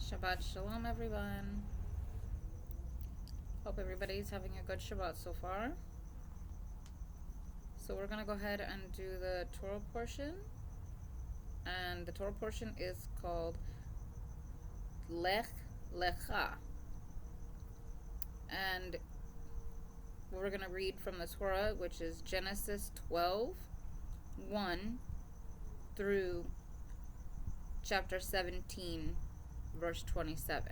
Shabbat Shalom, everyone. Hope everybody's having a good Shabbat so far. So we're going to go ahead and do the Torah portion. And the Torah portion is called Lech Lecha. And we're going to read from the Torah, which is Genesis 12:1 through chapter 17, verse 27.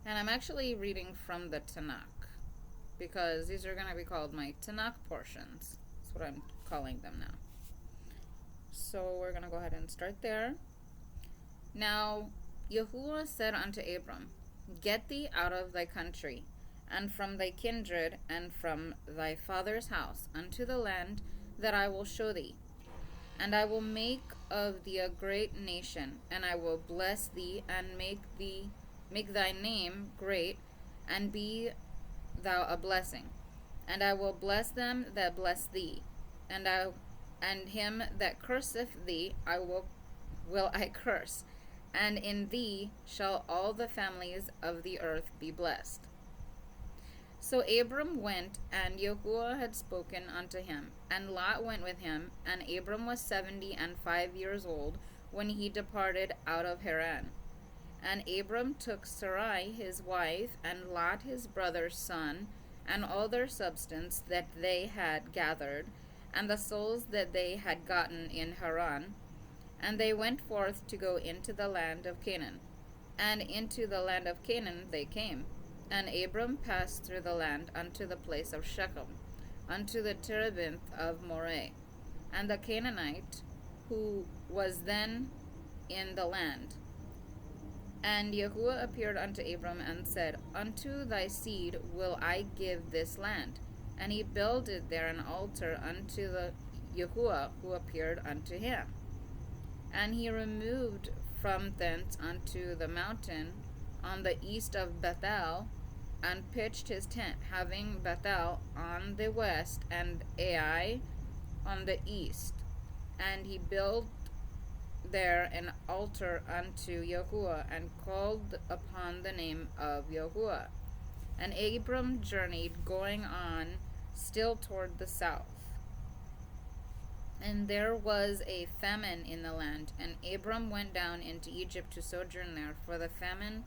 And I'm actually reading from the Tanakh, because these are going to be called my Tanakh portions. That's what I'm calling them now. So we're going to go ahead and start there. Now Yahuwah said unto Abram, Get thee out of thy country, and from thy kindred, and from thy father's house, unto the land that I will show thee. And I will make of thee a great nation, and I will bless thee, and make thy name great, and be thou a blessing. And I will bless them that bless thee, and him that curseth thee will I curse, and in thee shall all the families of the earth be blessed. So Abram went, and Yahuwah had spoken unto him, and Lot went with him, and Abram was 75 years old when he departed out of Haran. And Abram took Sarai his wife, and Lot his brother's son, and all their substance that they had gathered, and the souls that they had gotten in Haran. And they went forth to go into the land of Canaan. And into the land of Canaan they came. And Abram passed through the land unto the place of Shechem, unto the terebinth of Moreh. And the Canaanite, who was then in the land. And Yahuwah appeared unto Abram and said, Unto thy seed will I give this land. And he builded there an altar unto the Yahuwah who appeared unto him. And he removed from thence unto the mountain on the east of Bethel, and pitched his tent, having Bethel on the west and Ai on the east. And he built there an altar unto Yahuwah, and called upon the name of Yahuwah. And Abram journeyed, going on still toward the south. And there was a famine in the land, and Abram went down into Egypt to sojourn there, for the famine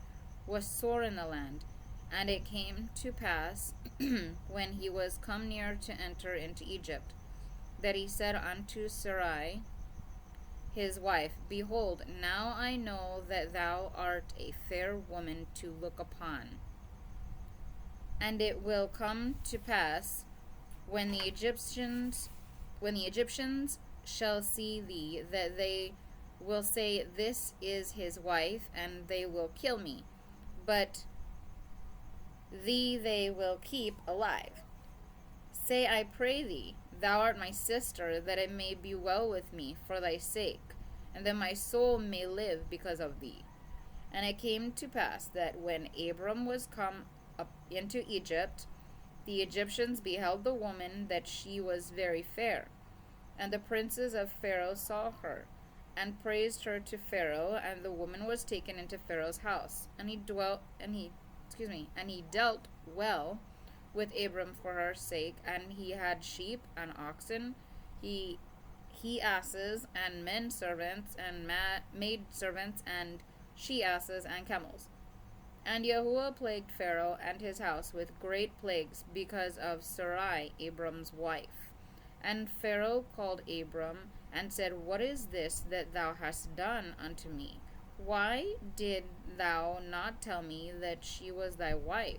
was sore in the land. And it came to pass, when he was come near to enter into Egypt, that he said unto Sarai his wife, Behold, now I know that thou art a fair woman to look upon. And it will come to pass, when the Egyptians shall see thee, that they will say, This is his wife, and they will kill me. But thee they will keep alive. Say, I pray thee, Thou art my sister, that it may be well with me for thy sake, and that my soul may live because of thee. And it came to pass that when Abram was come up into Egypt, the Egyptians beheld the woman, that she was very fair. And the princes of Pharaoh saw her, and praised her to Pharaoh, and the woman was taken into Pharaoh's house. And he dealt well with Abram for her sake, and he had sheep and oxen, he asses, and men servants, and maid servants, and she asses, and camels. And Yahuwah plagued Pharaoh and his house with great plagues because of Sarai, Abram's wife. And Pharaoh called Abram, and said, What is this that thou hast done unto me? Why did thou not tell me that she was thy wife?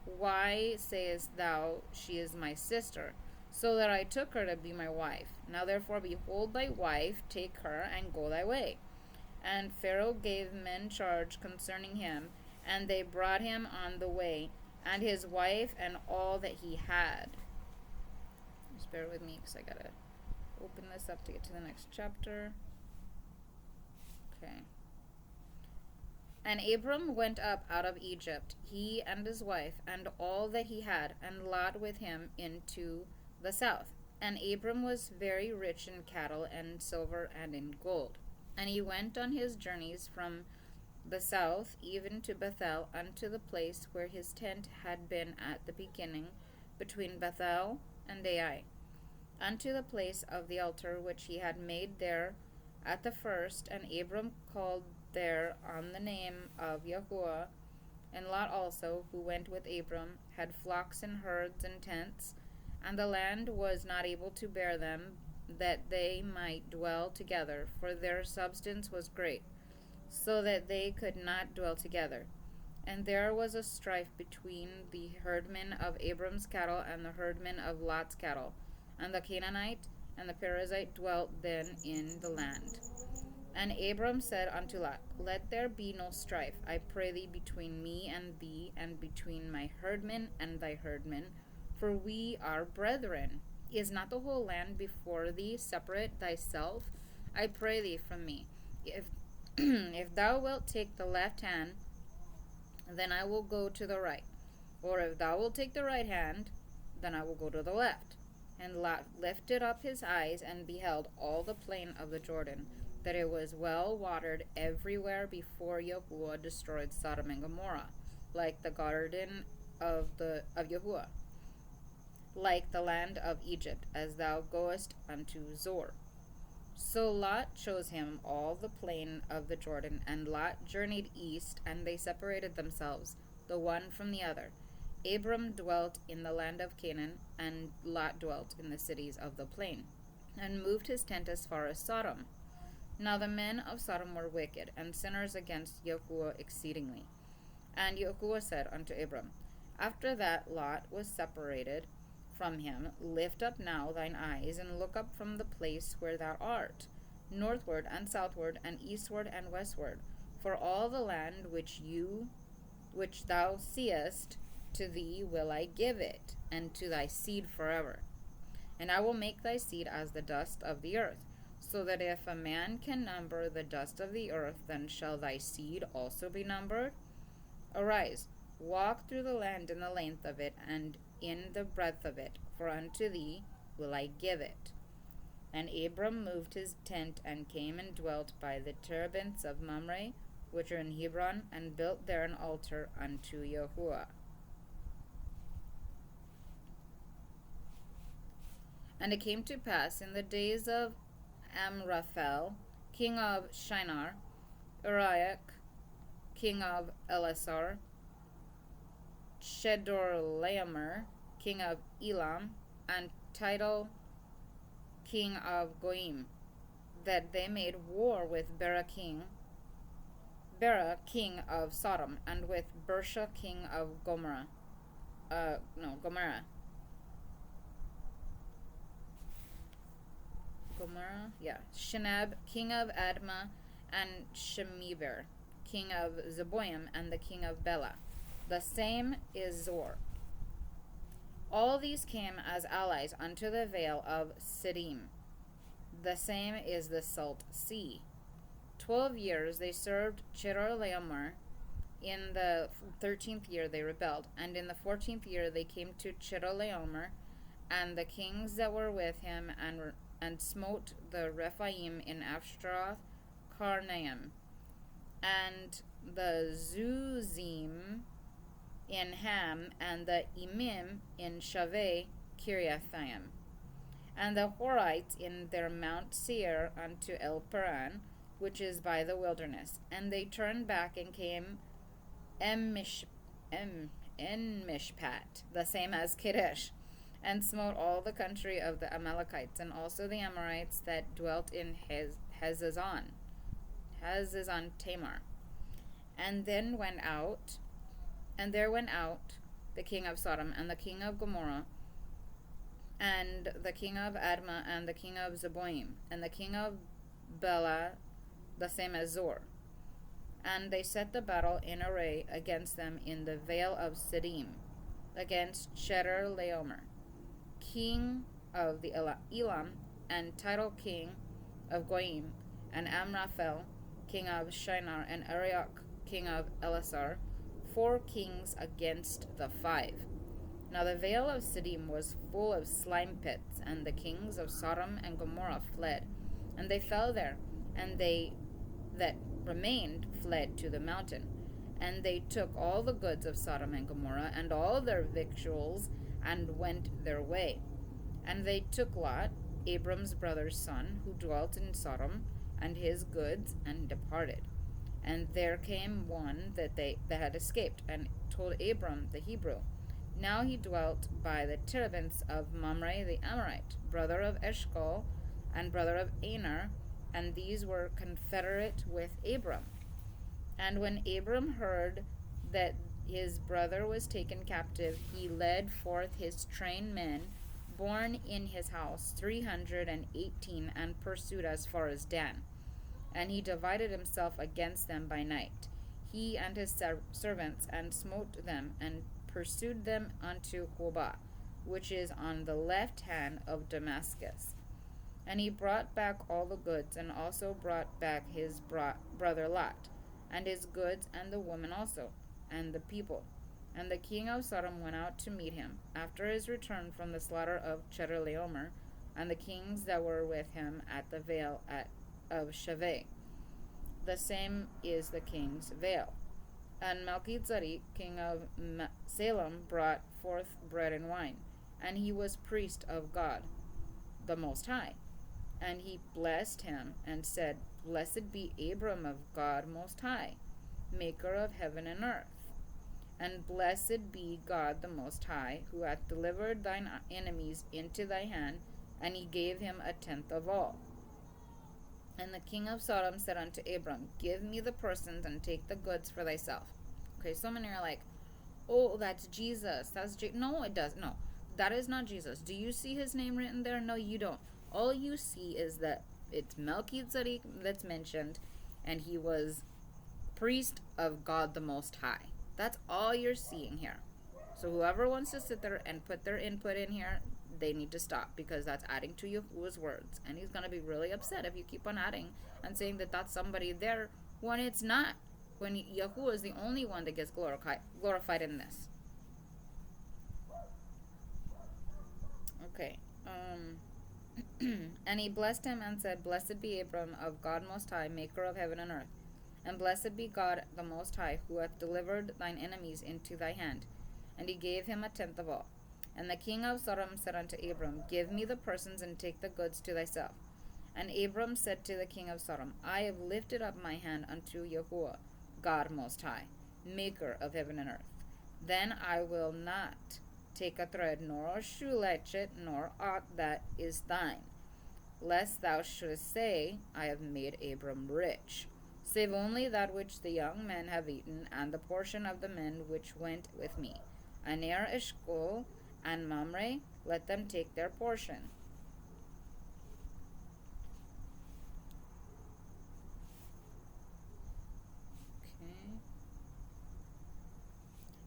Why sayest thou, She is my sister? So that I took her to be my wife. Now therefore, behold thy wife, take her, and go thy way. And Pharaoh gave men charge concerning him, and they brought him on the way, and his wife, and all that he had. Just bear with me, because I gotta open this up to get to the next chapter. Okay. And Abram went up out of Egypt, he and his wife, and all that he had, and Lot with him into the south. And Abram was very rich in cattle and silver and in gold. And he went on his journeys from the south, even to Bethel, unto the place where his tent had been at the beginning, between Bethel and Ai, unto the place of the altar which he had made there at the first. And Abram called there on the name of Yahuwah. And Lot also, who went with Abram, had flocks and herds and tents, and the land was not able to bear them, that they might dwell together, for their substance was great, so that they could not dwell together. And there was a strife between the herdmen of Abram's cattle and the herdmen of Lot's cattle. And the Canaanite and the Perizzite dwelt then in the land. And Abram said unto Lot, Let there be no strife, I pray thee, between me and thee, and between my herdmen and thy herdmen, for we are brethren. Is not the whole land before thee? Separate thyself, I pray thee, from me. If if thou wilt take the left hand, then I will go to the right. Or if thou wilt take the right hand, then I will go to the left. And Lot lifted up his eyes and beheld all the plain of the Jordan, that it was well watered everywhere before Yahuwah destroyed Sodom and Gomorrah, like the garden of Yahuwah, like the land of Egypt, as thou goest unto Zor. So Lot chose him all the plain of the Jordan, and Lot journeyed east, and they separated themselves, the one from the other. Abram dwelt in the land of Canaan, and Lot dwelt in the cities of the plain, and moved his tent as far as Sodom. Now the men of Sodom were wicked, and sinners against Yahuwah exceedingly. And Yahuwah said unto Abram, after that Lot was separated from him, lift up now thine eyes, and look up from the place where thou art, northward and southward, and eastward and westward, for all the land which thou seest, to thee will I give it, and to thy seed forever. And I will make thy seed as the dust of the earth, so that if a man can number the dust of the earth, then shall thy seed also be numbered. Arise, walk through the land in the length of it, and in the breadth of it, for unto thee will I give it. And Abram moved his tent, and came and dwelt by the terebinths of Mamre, which are in Hebron, and built there an altar unto Yahuwah. And it came to pass in the days of Amraphel, king of Shinar, Uriah, king of Elasar, Chedorlaomer, king of Elam, and Tidal, king of Goim, that they made war with Bera, king of Sodom, and with Bersha, king of Gomorrah. Shinab, king of Admah, and Shemeber, king of Zeboim, and the king of Bela. The same is Zor. All these came as allies unto the vale of Siddim. The same is the Salt Sea. 12 years they served Chedorlaomer. In the 13th year they rebelled, and in the 14th year they came to Chedorlaomer, and the kings that were with him, and smote the Rephaim in Ashtaroth Karnaim, and the Zuzim in Ham, and the Emim in Shaveh Kiriathaim, and the Horites in their Mount Seir unto El Paran, which is by the wilderness. And they turned back and came En Mishpat, the same as Kadesh, and smote all the country of the Amalekites, and also the Amorites that dwelt in Hezazon Tamar. And there went out the king of Sodom, and the king of Gomorrah, and the king of Admah, and the king of Zeboim, and the king of Bela, the same as Zor. And they set the battle in array against them in the vale of Siddim, against Chedorlaomer, king of the Elam, and Tidal, king of Goim, and Amraphel, king of Shinar, and Arioch, king of Elasar, 4 kings against the 5. Now the vale of Siddim was full of slime pits, and the kings of Sodom and Gomorrah fled, and they fell there, and they that remained fled to the mountain. And they took all the goods of Sodom and Gomorrah, and all their victuals, and went their way. And they took Lot, Abram's brother's son, who dwelt in Sodom, and his goods, and departed. And there came one that had escaped, and told Abram the Hebrew. Now he dwelt by the terebinths of Mamre the Amorite, brother of Eshcol, and brother of Aner, and these were confederate with Abram. And when Abram heard that his brother was taken captive, he led forth his trained men, born in his house, 318, and pursued as far as Dan. And he divided himself against them by night, he and his servants, and smote them, and pursued them unto Hobah, which is on the left hand of Damascus. And he brought back all the goods, and also brought back his brother Lot, and his goods, and the woman also, and the people. And the king of Sodom went out to meet him, after his return from the slaughter of Chedorlaomer, and the kings that were with him at the vale of Shaveh. The same is the king's vale. And Melchizedek, king of Salem, brought forth bread and wine, and he was priest of God, the Most High. And he blessed him, and said, Blessed be Abram of God Most High, maker of heaven and earth. And blessed be God the Most High, who hath delivered thine enemies into thy hand, and he gave him a tenth of all. And the king of Sodom said unto Abram, Give me the persons, and take the goods for thyself. Okay, so many are like, oh, that's Jesus. No, it does. No, that is not Jesus. Do you see his name written there? No, you don't. All you see is that it's Melchizedek that's mentioned, and he was priest of God the Most High. That's all you're seeing here. So whoever wants to sit there and put their input in here, they need to stop, because that's adding to Yahuwah's words. And he's going to be really upset if you keep on adding and saying that that's somebody there when it's not. When Yahuwah is the only one that gets glorified in this. Okay. And he blessed him and said, Blessed be Abram of God Most High, maker of heaven and earth. And blessed be God the Most High, who hath delivered thine enemies into thy hand. And he gave him a tenth of all. And the king of Sodom said unto Abram, Give me the persons, and take the goods to thyself. And Abram said to the king of Sodom, I have lifted up my hand unto Yahuwah, God Most High, maker of heaven and earth. Then I will not take a thread, nor a shoe latchet, nor aught that is thine, lest thou shouldest say, I have made Abram rich, save only that which the young men have eaten, and the portion of the men which went with me. Aner, Eshcol, and Mamre, let them take their portion. Okay.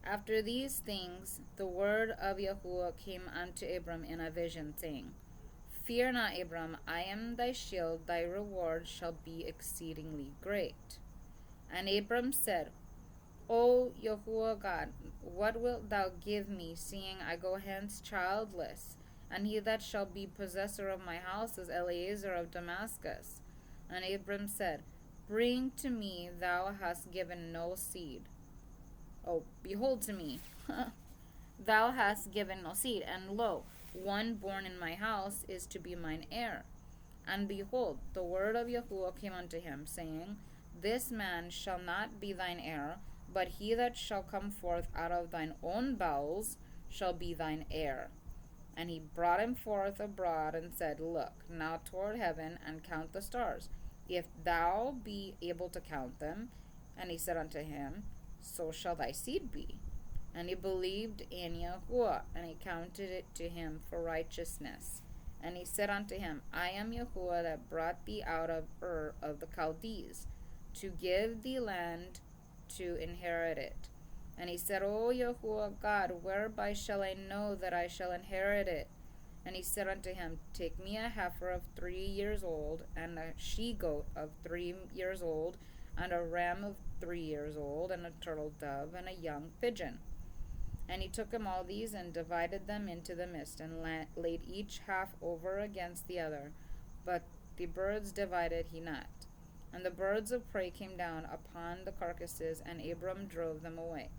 After these things, the word of Yahuwah came unto Abram in a vision, saying, Fear not, Abram, I am thy shield, thy reward shall be exceedingly great. And Abram said, O Yahuwah God, what wilt thou give me, seeing I go hence childless? And he that shall be possessor of my house is Eliezer of Damascus. And Abram said, Bring to me, thou hast given no seed. Oh, behold to me, thou hast given no seed, and lo, one born in my house is to be mine heir. And behold, the word of Yahuwah came unto him, saying, This man shall not be thine heir, but he that shall come forth out of thine own bowels shall be thine heir. And he brought him forth abroad, and said, Look now toward heaven, and count the stars, if thou be able to count them. And he said unto him, So shall thy seed be. And he believed in Yahuwah, and he counted it to him for righteousness. And he said unto him, I am Yahuwah that brought thee out of Ur of the Chaldees, to give thee land to inherit it. And he said, O Yahuwah God, whereby shall I know that I shall inherit it? And he said unto him, Take me a heifer of 3 years old, and a she-goat of 3 years old, and a ram of 3 years old, and a turtle dove, and a young pigeon. And he took him all these, and divided them into the midst, and laid each half over against the other. But the birds divided he not. And the birds of prey came down upon the carcasses, and Abram drove them away.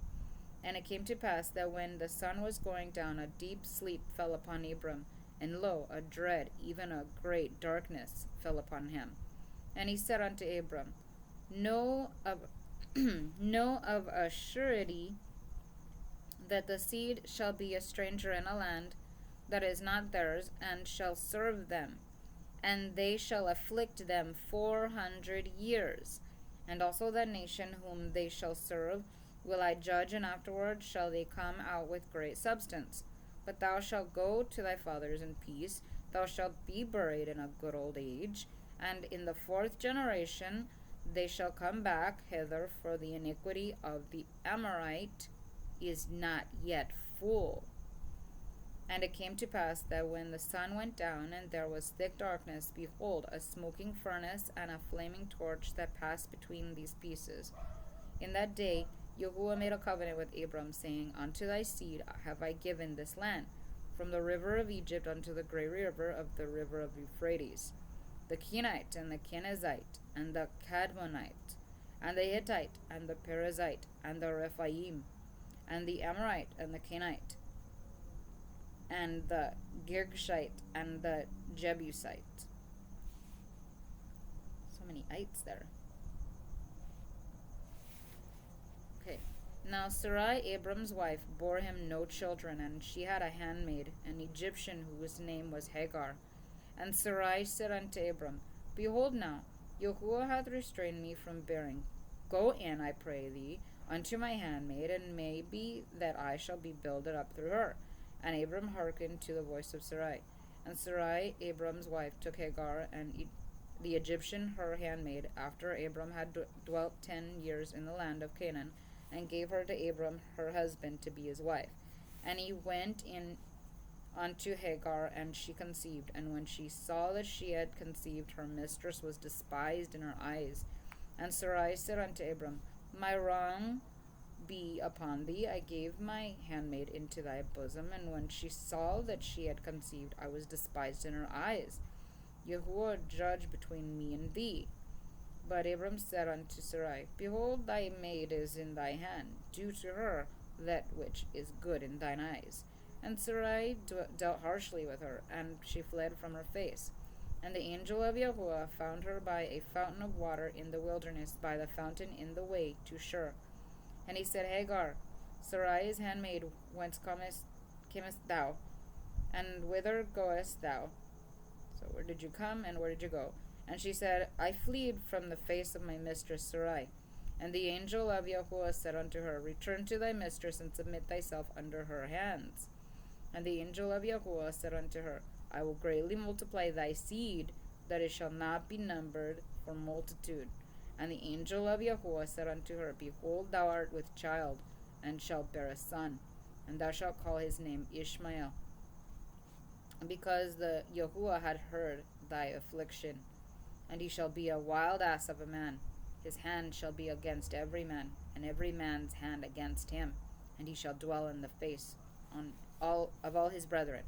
And it came to pass that when the sun was going down, a deep sleep fell upon Abram, and lo, a dread, even a great darkness, fell upon him. And he said unto Abram, Know of, know of a surety that the seed shall be a stranger in a land that is not theirs, and shall serve them, and they shall afflict them 400 years. And also that nation whom they shall serve will I judge, and afterward shall they come out with great substance. But thou shalt go to thy fathers in peace, thou shalt be buried in a good old age, and in the 4th generation they shall come back hither, for the iniquity of the Amorite is not yet full. And it came to pass that when the sun went down, and there was thick darkness, behold, a smoking furnace and a flaming torch that passed between these pieces. In that day Yahuwah made a covenant with Abram, saying, Unto thy seed have I given this land, from the river of Egypt unto the great river of the river of Euphrates, the Kenite, and the Kenizzite, and the Cadmonite, and the Hittite, and the Perizzite, and the Rephaim, and the Amorite, and the Kenite, and the Girgashite, and the Jebusite. So many ites there. Okay. Now Sarai, Abram's wife, bore him no children, and she had a handmaid, an Egyptian, whose name was Hagar. And Sarai said unto Abram, Behold now, Yahuwah hath restrained me from bearing. Go in, I pray thee, unto my handmaid, and may be that I shall be builded up through her. And Abram hearkened to the voice of Sarai. And Sarai, Abram's wife, took Hagar, and the Egyptian her handmaid, after Abram had dwelt 10 years in the land of Canaan, and gave her to Abram her husband to be his wife. And he went in unto Hagar, and she conceived. And when she saw that she had conceived, her mistress was despised in her eyes. And Sarai said unto Abram, My wrong be upon thee, I gave my handmaid into thy bosom, and when she saw that she had conceived, I was despised in her eyes. Yahuwah judge between me and thee. But Abram said unto Sarai, Behold, thy maid is in thy hand, do to her that which is good in thine eyes. And Sarai dealt harshly with her, and she fled from her face. And the angel of Yahuwah found her by a fountain of water in the wilderness, by the fountain in the way to Shur. And he said, Hagar, Sarai's handmaid, whence camest thou? And whither goest thou? So where did you come, and where did you go? And she said, I fled from the face of my mistress Sarai. And the angel of Yahuwah said unto her, Return to thy mistress, and submit thyself under her hands. And the angel of Yahuwah said unto her, I will greatly multiply thy seed, that it shall not be numbered for multitude. And the angel of Yahuwah said unto her, Behold, thou art with child, and shalt bear a son, and thou shalt call his name Ishmael. Because the Yahuwah had heard thy affliction, and he shall be a wild ass of a man. His hand shall be against every man, and every man's hand against him, and he shall dwell in the face of all his brethren.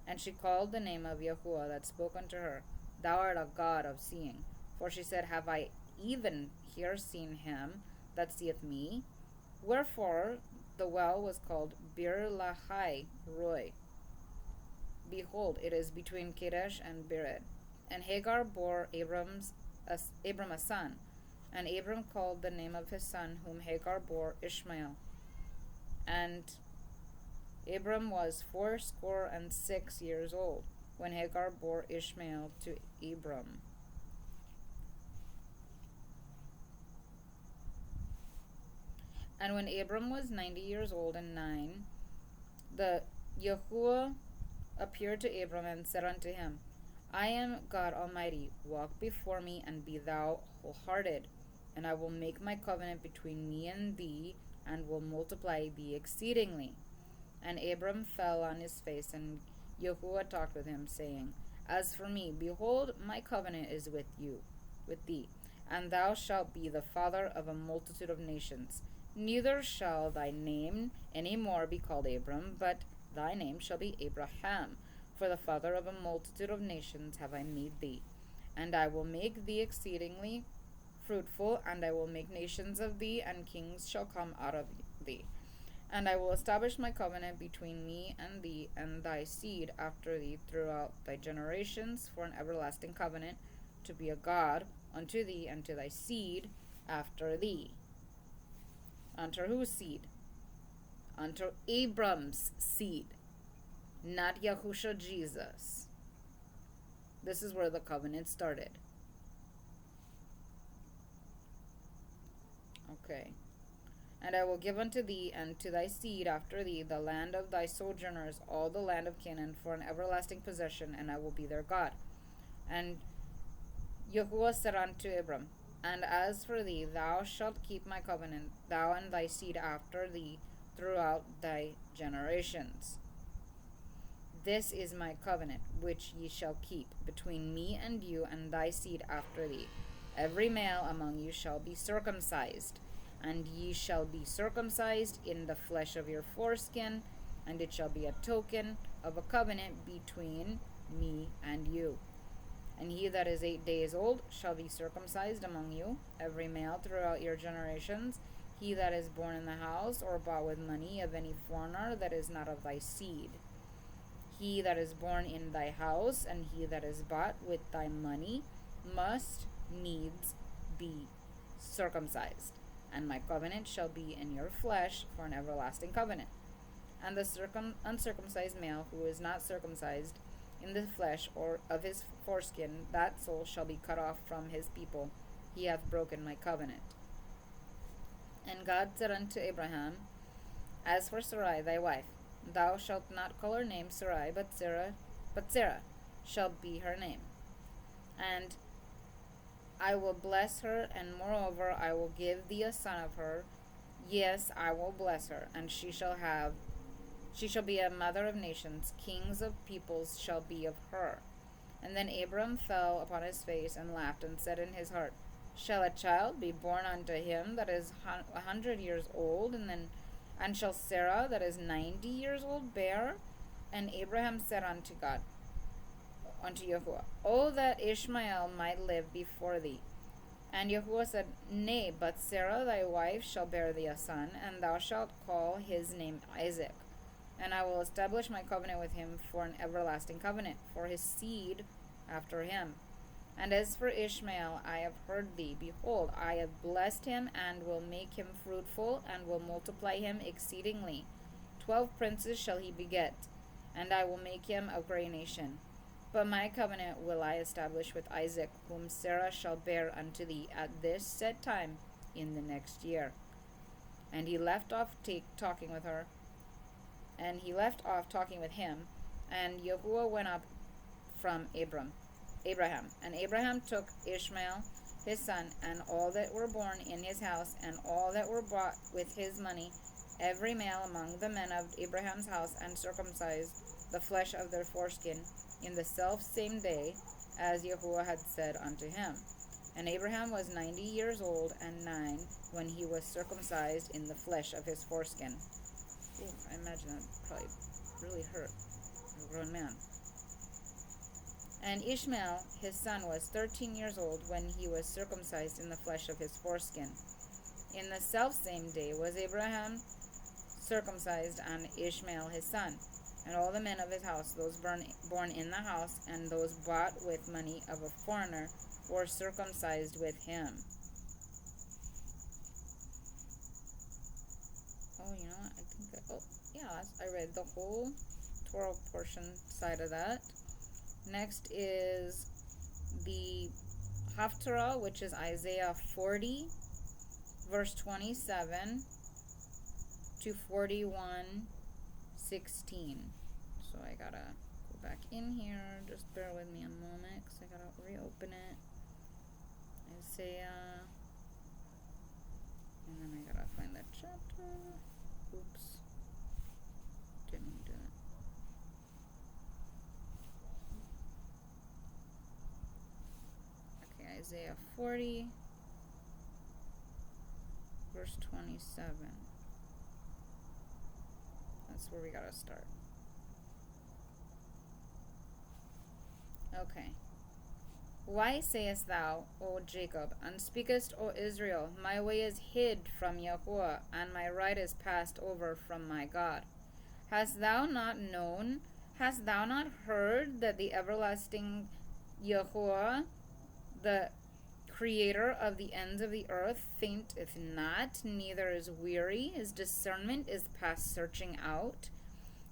And she called the name of Yahuwah that spoke unto her, Thou art a God of seeing. For she said, Have I even here seen him that seeth me? Wherefore the well was called Bir Lahai Roi. Behold, it is between Kadesh and Bered. And Hagar bore Abram a son, and Abram called the name of his son, whom Hagar bore, Ishmael. And Abram was 86 years old when Hagar bore Ishmael to Abram. And when Abram was 90 years old and 9, the Yahuwah appeared to Abram and said unto him, I am God Almighty, walk before me, and be thou wholehearted, and I will make my covenant between me and thee, and will multiply thee exceedingly. And Abram fell on his face, and Yahuwah talked with him, saying, As for me, behold, my covenant is with thee, and thou shalt be the father of a multitude of nations. Neither shall thy name any more be called Abram, but thy name shall be Abraham, for the father of a multitude of nations have I made thee. And I will make thee exceedingly fruitful, and I will make nations of thee, and kings shall come out of thee. And I will establish my covenant between me and thee and thy seed after thee throughout thy generations for an everlasting covenant, to be a God unto thee and to thy seed after thee. Unto whose seed? Unto Abram's seed, not Yahusha Jesus. This is where the covenant started. Okay. And I will give unto thee and to thy seed after thee the land of thy sojourners, all the land of Canaan, for an everlasting possession, and I will be their God. And Yahuwah said unto Abram, And as for thee, thou shalt keep my covenant, thou and thy seed after thee, throughout thy generations. This is my covenant, which ye shall keep, between me and you and thy seed after thee. Every male among you shall be circumcised, and ye shall be circumcised in the flesh of your foreskin, and it shall be a token of a covenant between me and you. And he that is 8 days old shall be circumcised among you, every male throughout your generations. He that is born in the house or bought with money of any foreigner that is not of thy seed. He that is born in thy house and he that is bought with thy money must needs be circumcised. And my covenant shall be in your flesh for an everlasting covenant. And the uncircumcised male who is not circumcised in the flesh or of his foreskin, that soul shall be cut off from his people. He hath broken my covenant. And God said unto Abraham, As for Sarai thy wife, thou shalt not call her name Sarai, but Sarah shall be her name. And I will bless her, and moreover I will give thee a son of her. Yes, I will bless her, and she shall be a mother of nations, kings of peoples shall be of her. And then Abram fell upon his face and laughed, and said in his heart, Shall a child be born unto him that is 100 years old, and shall Sarah that is 90 years old bear? And Abraham said unto Yahuwah, O that Ishmael might live before thee. And Yahuwah said, Nay, but Sarah thy wife shall bear thee a son, and thou shalt call his name Isaac. And I will establish my covenant with him for an everlasting covenant, for his seed after him. And as for Ishmael, I have heard thee. Behold, I have blessed him, and will make him fruitful, and will multiply him exceedingly. 12 princes shall he beget, and I will make him a great nation. But my covenant will I establish with Isaac, whom Sarah shall bear unto thee at this set time in the next year. And he left off talking with him, and Yahuwah went up from Abraham. And Abraham took Ishmael his son, and all that were born in his house, and all that were bought with his money, every male among the men of Abraham's house, and circumcised the flesh of their foreskin in the self same day, as Yahuwah had said unto him. And Abraham was 90 years old and 9 when he was circumcised in the flesh of his foreskin. Ooh, I imagine that probably really hurt a grown man. And Ishmael his son was 13 years old when he was circumcised in the flesh of his foreskin. In the selfsame day was Abraham circumcised, and Ishmael his son, and all the men of his house, those born in the house, and those bought with money of a foreigner, were circumcised with him. Oh, you know what? I read the whole Torah portion side of that. Next is the Haftorah, which is Isaiah 40, verse 27 to 41:16. So I gotta go back in here. Just bear with me a moment, because I gotta reopen it. Isaiah. And then I gotta find the chapter. Oops. Didn't do it. Okay, Isaiah 40, verse 27. That's where we gotta start. Okay. Why sayest thou, O Jacob, and speakest, O Israel, my way is hid from Yahuwah, and my right is passed over from my God? Hast thou not known, hast thou not heard that the everlasting Yahuwah, the Creator of the ends of the earth, fainteth not, neither is weary, his discernment is past searching out?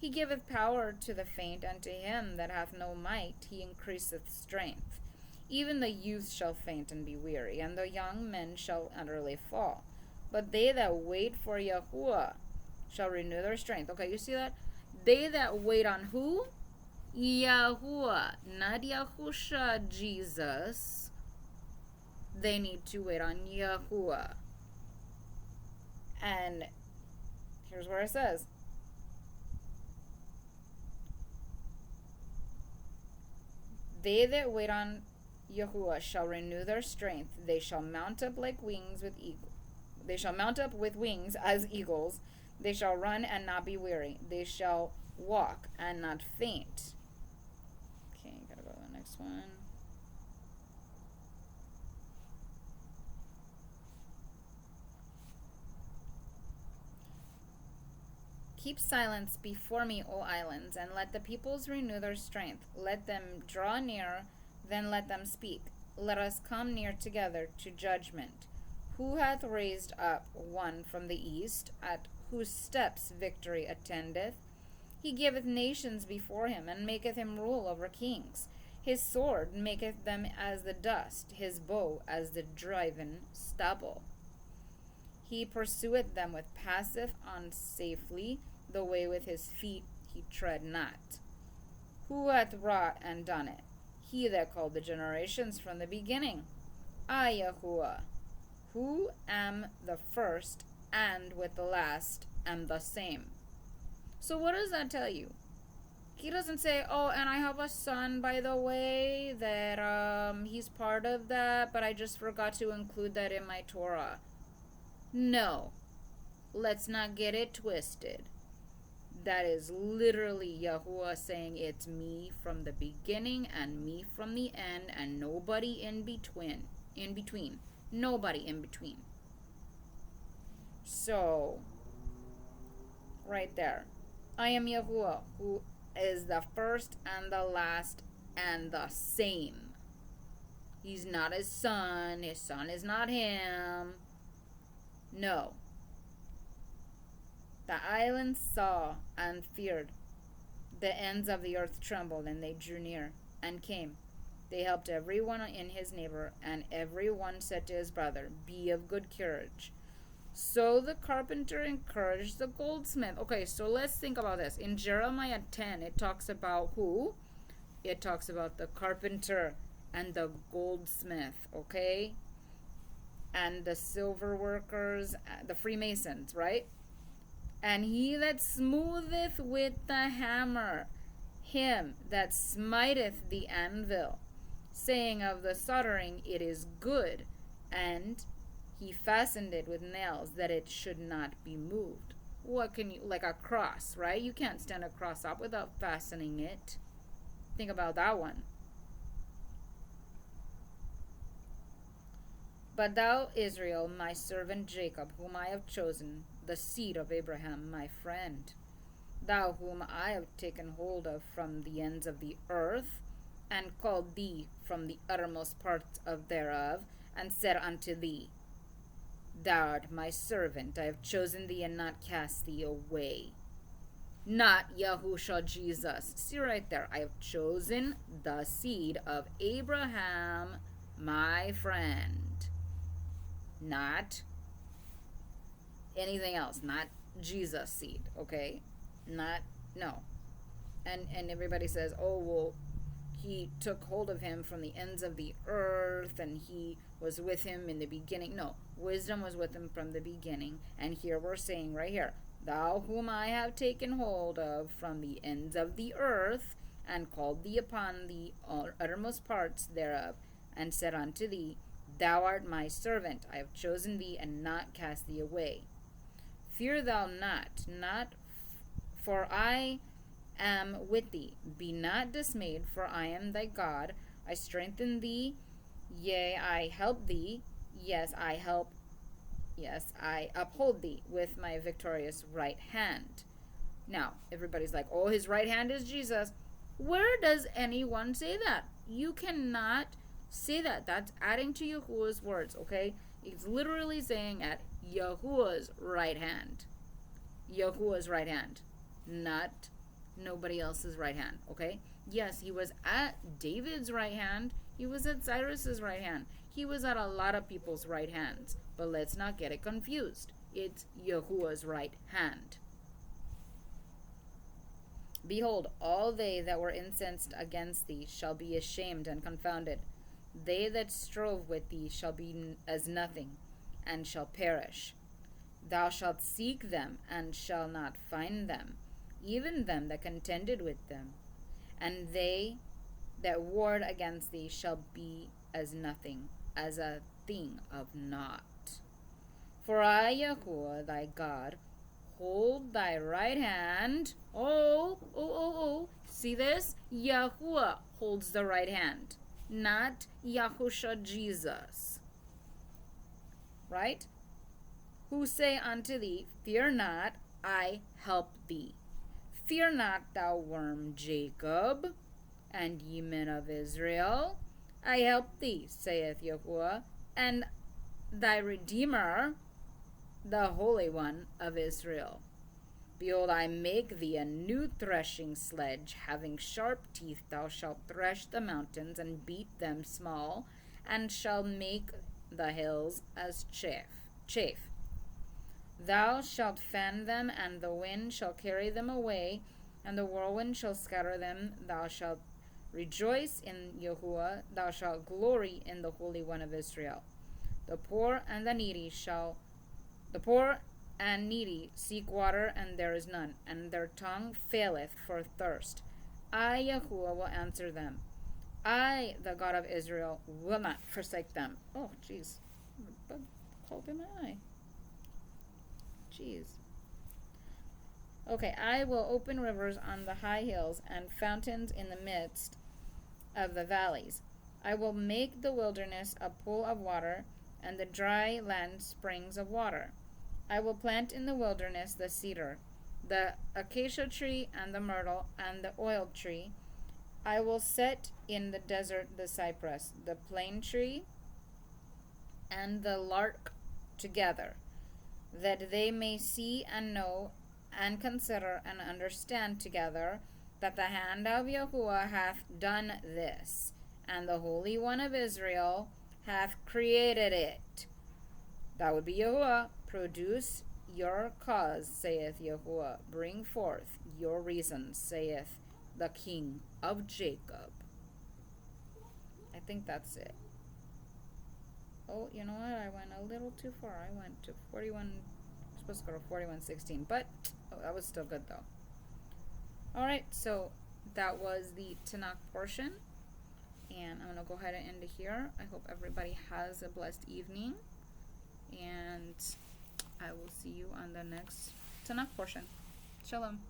He giveth power to the faint, and to him that hath no might he increaseth strength. Even the youth shall faint and be weary, and the young men shall utterly fall. But they that wait for Yahuwah shall renew their strength. Okay, you see that? They that wait on who? Yahuwah, not Yahusha, Jesus. They need to wait on Yahuwah. And here's where it says, they that wait on Yahuwah shall renew their strength. They shall mount up like wings with eagles. They shall mount up with wings as eagles. They shall run and not be weary. They shall walk and not faint. Okay, gotta go to the next one. Keep silence before me, O islands, and let the peoples renew their strength. Let them draw near, then let them speak. Let us come near together to judgment. Who hath raised up one from the east, at whose steps victory attendeth? He giveth nations before him, and maketh him rule over kings. His sword maketh them as the dust, his bow as the driven stubble. He pursueth them with passeth on safely, the way with his feet he tread not. Who hath wrought and done it? He that called the generations from the beginning. I, Yahuwah, who am the first, and with the last am the same. So what does that tell you? He doesn't say, oh, and I have a son, by the way, that he's part of that, but I just forgot to include that in my Torah. No. Let's not get it twisted. That is literally Yahuwah saying it's me from the beginning and me from the end and nobody in between. Nobody in between. So, right there. I am Yahuwah, who is the first and the last and the same. He's not his son is not him. No. The islands saw and feared. The ends of the earth trembled, and they drew near and came. They helped every one in his neighbor, and every one said to his brother, be of good courage. So the carpenter encouraged the goldsmith. Okay, so let's think about this. In Jeremiah 10, it talks about who? It talks about the carpenter and the goldsmith, okay? And the silver workers, the Freemasons, right? And he that smootheth with the hammer, him that smiteth the anvil, saying of the soldering, it is good, and he fastened it with nails, that it should not be moved. What can you, like a cross, right? You can't stand a cross up without fastening it. Think about that one. But thou, Israel, my servant Jacob, whom I have chosen, the seed of Abraham, my friend, thou whom I have taken hold of from the ends of the earth, and called thee from the uttermost parts of thereof, and said unto thee, thou art my servant, I have chosen thee and not cast thee away. Not Yahusha Jesus. See right there, I have chosen the seed of Abraham, my friend. Not anything else, not Jesus seed, okay? No. And everybody says, oh, well, he took hold of him from the ends of the earth and he was with him in the beginning. No, wisdom was with him from the beginning. And here we're saying right here, thou whom I have taken hold of from the ends of the earth, and called thee upon the uttermost parts thereof, and said unto thee, thou art my servant, I have chosen thee and not cast thee away. Fear thou not, for I am with thee. Be not dismayed, for I am thy God. I strengthen thee. Yea, I help thee. Yes, I help. Yes, I uphold thee with my victorious right hand. Now, everybody's like, oh, his right hand is Jesus. Where does anyone say that? You cannot say that. That's adding to Yahuwah's words, okay? It's literally saying at Yahuwah's right hand. Yahuwah's right hand. Not nobody else's right hand, okay? Yes, he was at David's right hand. He was at Cyrus's right hand. He was at a lot of people's right hands. But let's not get it confused. It's Yahuwah's right hand. Behold, all they that were incensed against thee shall be ashamed and confounded. They that strove with thee shall be as nothing, and shall perish. Thou shalt seek them, and shall not find them, even them that contended with them. And they that warred against thee shall be as nothing, as a thing of naught. For I, Yahuwah, thy God, hold thy right hand. Oh. See this? Yahuwah holds the right hand, not Yahusha Jesus. Right? Who say unto thee, fear not, I help thee. Fear not, thou worm Jacob, and ye men of Israel. I help thee, saith Yahuwah, and thy Redeemer, the Holy One of Israel. Behold, I make thee a new threshing sledge, having sharp teeth. Thou shalt thresh the mountains, and beat them small, and shall make the hills as chaff. Thou shalt fan them, and the wind shall carry them away, and the whirlwind shall scatter them. Thou shalt rejoice in Yahuwah, thou shalt glory in the Holy One of Israel. The poor and needy seek water, and there is none, and their tongue faileth for thirst. I, Yahuwah, will answer them. I, the God of Israel, will not forsake them. Oh, jeez. A bug crawled in my eye. Jeez. Okay, I will open rivers on the high hills and fountains in the midst of the valleys. I will make the wilderness a pool of water, and the dry land springs of water. I will plant in the wilderness the cedar, the acacia tree, and the myrtle, and the oil tree. I will set in the desert the cypress, the plane tree, and the lark together, that they may see and know and consider and understand together that the hand of Yahuwah hath done this, and the Holy One of Israel hath created it. That would be Yahuwah. Produce your cause, saith Yahuwah. Bring forth your reasons, saith the King of Jacob. I think that's it. Oh, you know what? I went a little too far. I went to 41. I'm supposed to go to 41:16, but that was still good though. Alright, so that was the Tanakh portion. And I'm going to go ahead and end it here. I hope everybody has a blessed evening. And I will see you on the next Tanakh portion. Shalom.